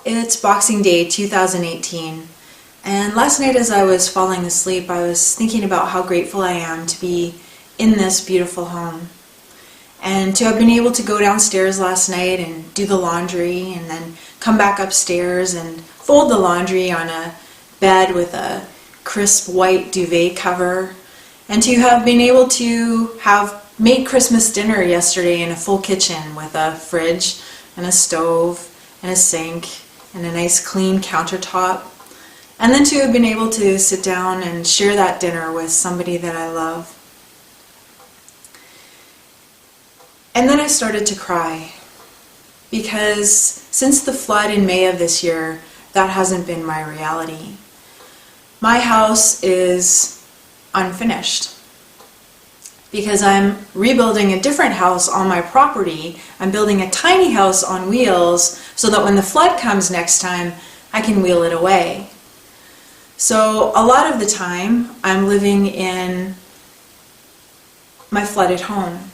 It's Boxing Day 2018, and last night as I was falling asleep, I was thinking about how grateful I am to be in this beautiful home, and to have been able to go downstairs last night and do the laundry, and then come back upstairs and fold the laundry on a bed with a crisp white duvet cover, and to have been able to have made Christmas dinner yesterday in a full kitchen with a fridge and a stove and a sink and a nice clean countertop, and then to have been able to sit down and share that dinner with somebody that I love. And then I started to cry, because since the flood in May of this year, that hasn't been my reality. My house is unfinished, because I'm rebuilding a different house on my property. I'm building a tiny house on wheels so that when the flood comes next time, I can wheel it away. So a lot of the time, I'm living in my flooded home.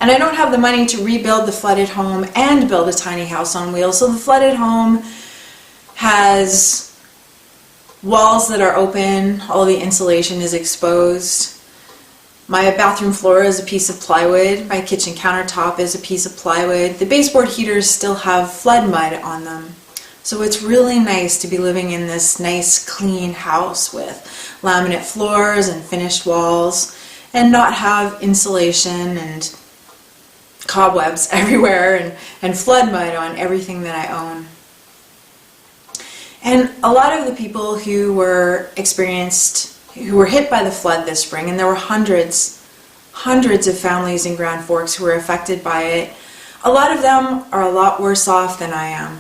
And I don't have the money to rebuild the flooded home and build a tiny house on wheels. So the flooded home has walls that are open, all the insulation is exposed. My bathroom floor is a piece of plywood. My kitchen countertop is a piece of plywood. The baseboard heaters still have flood mud on them. So it's really nice to be living in this nice, clean house with laminate floors and finished walls, and not have insulation and cobwebs everywhere and flood mud on everything that I own. And a lot of the people who were hit by the flood this spring, and there were hundreds of families in Grand Forks who were affected by it, a lot of them are a lot worse off than I am.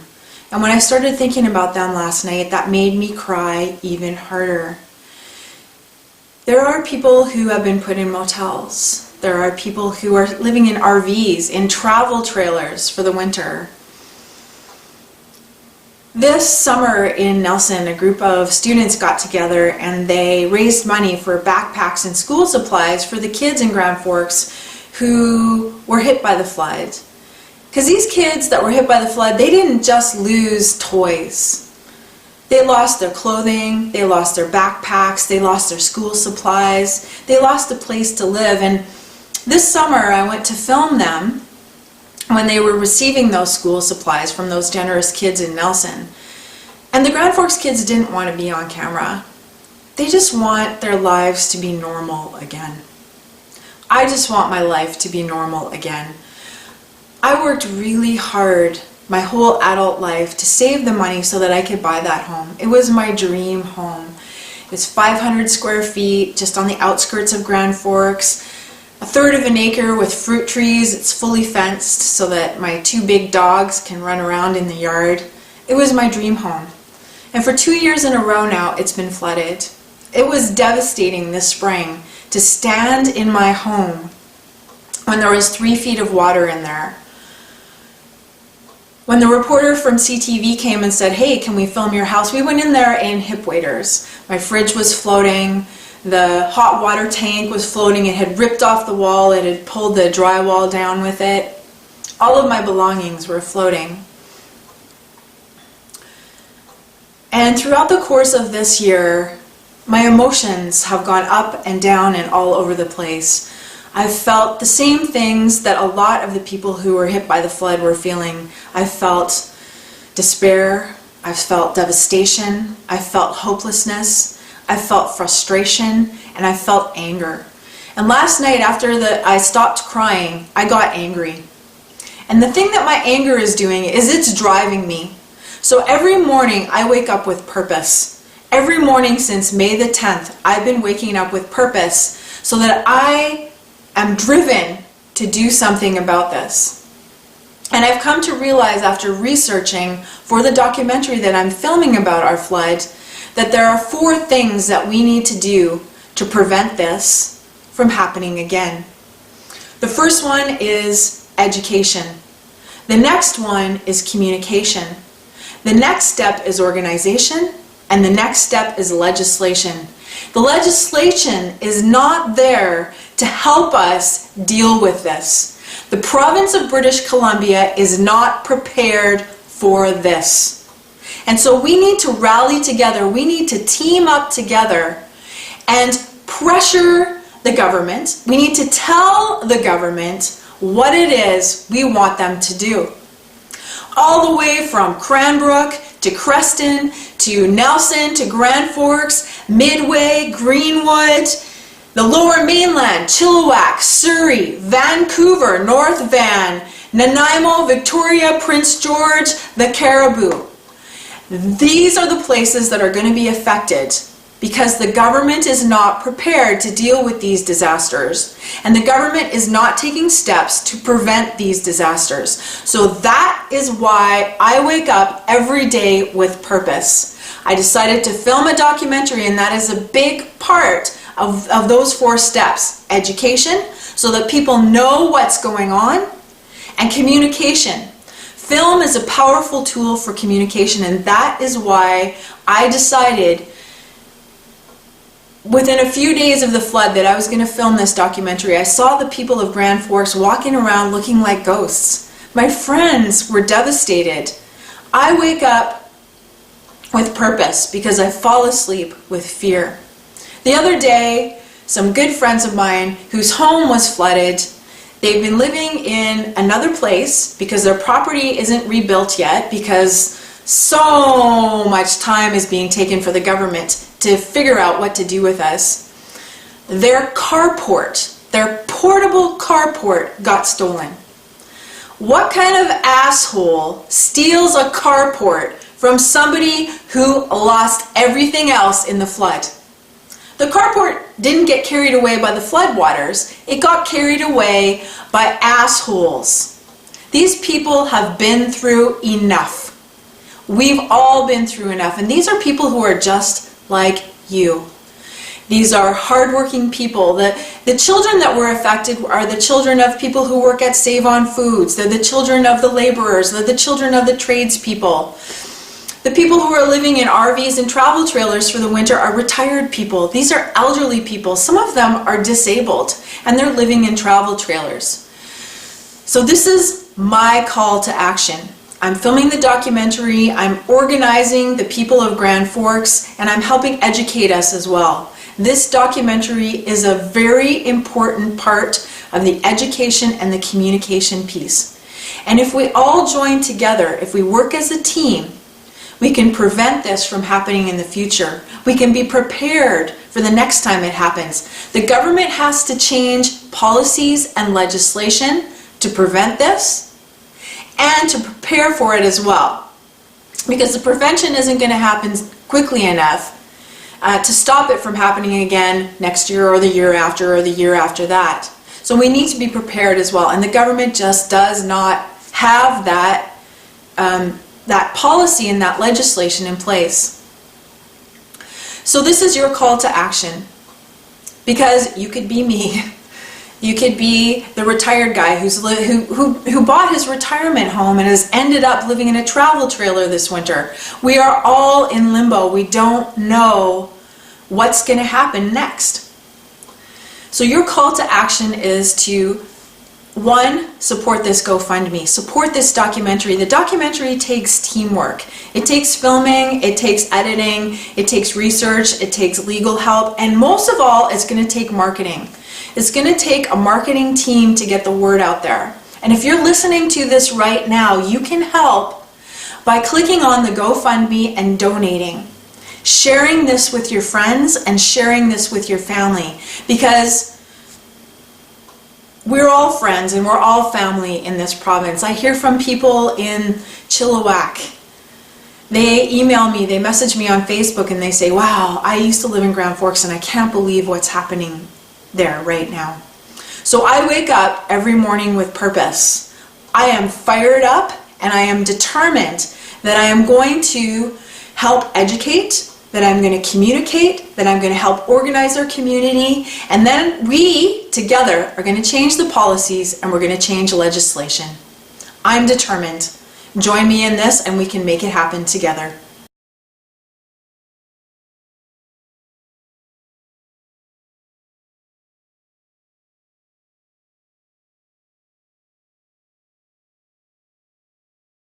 And when I started thinking about them last night, that made me cry even harder. There are people who have been put in motels. There are people who are living in RVs, in travel trailers for the winter. This summer in Nelson, a group of students got together and they raised money for backpacks and school supplies for the kids in Grand Forks who were hit by the flood. Because these kids that were hit by the flood, they didn't just lose toys. They lost their clothing, they lost their backpacks, they lost their school supplies, they lost a place to live. And this summer I went to film them when they were receiving those school supplies from those generous kids in Nelson. And the Grand Forks kids didn't want to be on camera. They just want their lives to be normal again. I just want my life to be normal again. I worked really hard my whole adult life to save the money so that I could buy that home. It was my dream home. It's 500 square feet, just on the outskirts of Grand Forks. A third of an acre with fruit trees. It's fully fenced so that my two big dogs can run around in the yard. It was my dream home. And for 2 years in a row now, it's been flooded. It was devastating this spring to stand in my home when there was 3 feet of water in there. When the reporter from CTV came and said, "Hey, can we film your house?" we went in there in hip waders. My fridge was floating. The hot water tank was floating. It had ripped off the wall. It had pulled the drywall down with it. All of my belongings were floating. And throughout the course of this year, my emotions have gone up and down and all over the place. I've felt the same things that a lot of the people who were hit by the flood were feeling. I've felt despair. I've felt devastation. I've felt hopelessness. I felt frustration, and I felt anger. And last night after I stopped crying, I got angry. And the thing that my anger is doing is it's driving me. So every morning I wake up with purpose. Every morning since May the 10th, I've been waking up with purpose so that I am driven to do something about this. And I've come to realize after researching for the documentary that I'm filming about our flood, that there are 4 things that we need to do to prevent this from happening again. The first one is education. The next one is communication. The next step is organization, and the next step is legislation. The legislation is not there to help us deal with this. The province of British Columbia is not prepared for this. And so we need to rally together. We need to team up together and pressure the government. We need to tell the government what it is we want them to do. All the way from Cranbrook to Creston to Nelson to Grand Forks, Midway, Greenwood, the Lower Mainland, Chilliwack, Surrey, Vancouver, North Van, Nanaimo, Victoria, Prince George, the Cariboo. These are the places that are going to be affected because the government is not prepared to deal with these disasters, and the government is not taking steps to prevent these disasters. So that is why I wake up every day with purpose. I decided to film a documentary, and that is a big part of those 4 steps. Education, so that people know what's going on, and communication. Film is a powerful tool for communication, and that is why I decided within a few days of the flood that I was going to film this documentary. I saw the people of Grand Forks walking around looking like ghosts. My friends were devastated. I wake up with purpose because I fall asleep with fear. The other day, some good friends of mine whose home was flooded, they've been living in another place because their property isn't rebuilt yet because so much time is being taken for the government to figure out what to do with us. Their carport, their portable carport, got stolen. What kind of asshole steals a carport from somebody who lost everything else in the flood? The carport didn't get carried away by the floodwaters. It got carried away by assholes. These people have been through enough. We've all been through enough. And these are people who are just like you. These are hardworking people. The children that were affected are the children of people who work at Save On Foods. They're the children of the laborers. They're the children of the tradespeople. The people who are living in RVs and travel trailers for the winter are retired people. These are elderly people. Some of them are disabled and they're living in travel trailers. So this is my call to action. I'm filming the documentary, I'm organizing the people of Grand Forks, and I'm helping educate us as well. This documentary is a very important part of the education and the communication piece. And if we all join together, if we work as a team, we can prevent this from happening in the future. We can be prepared for the next time it happens. The government has to change policies and legislation to prevent this and to prepare for it as well. Because the prevention isn't going to happen quickly enough to stop it from happening again next year or the year after or the year after that. So we need to be prepared as well. And the government just does not have that policy and that legislation in place. So this is your call to action. Because you could be me. You could be the retired guy who bought his retirement home and has ended up living in a travel trailer this winter. We are all in limbo. We don't know what's going to happen next. So your call to action is to, 1, support this GoFundMe. Support this documentary. The documentary takes teamwork. It takes filming, it takes editing, it takes research, it takes legal help, and most of all, it's going to take marketing. It's going to take a marketing team to get the word out there. And if you're listening to this right now, you can help by clicking on the GoFundMe and donating. Sharing this with your friends and sharing this with your family. Because we're all friends and we're all family in this province. I hear from people in Chilliwack. They email me, they message me on Facebook and they say, wow, I used to live in Grand Forks and I can't believe what's happening there right now. So I wake up every morning with purpose. I am fired up and I am determined that I am going to help educate, that I'm going to communicate, that I'm going to help organize our community, and then we together are going to change the policies and we're going to change legislation. I'm determined. Join me in this and we can make it happen together.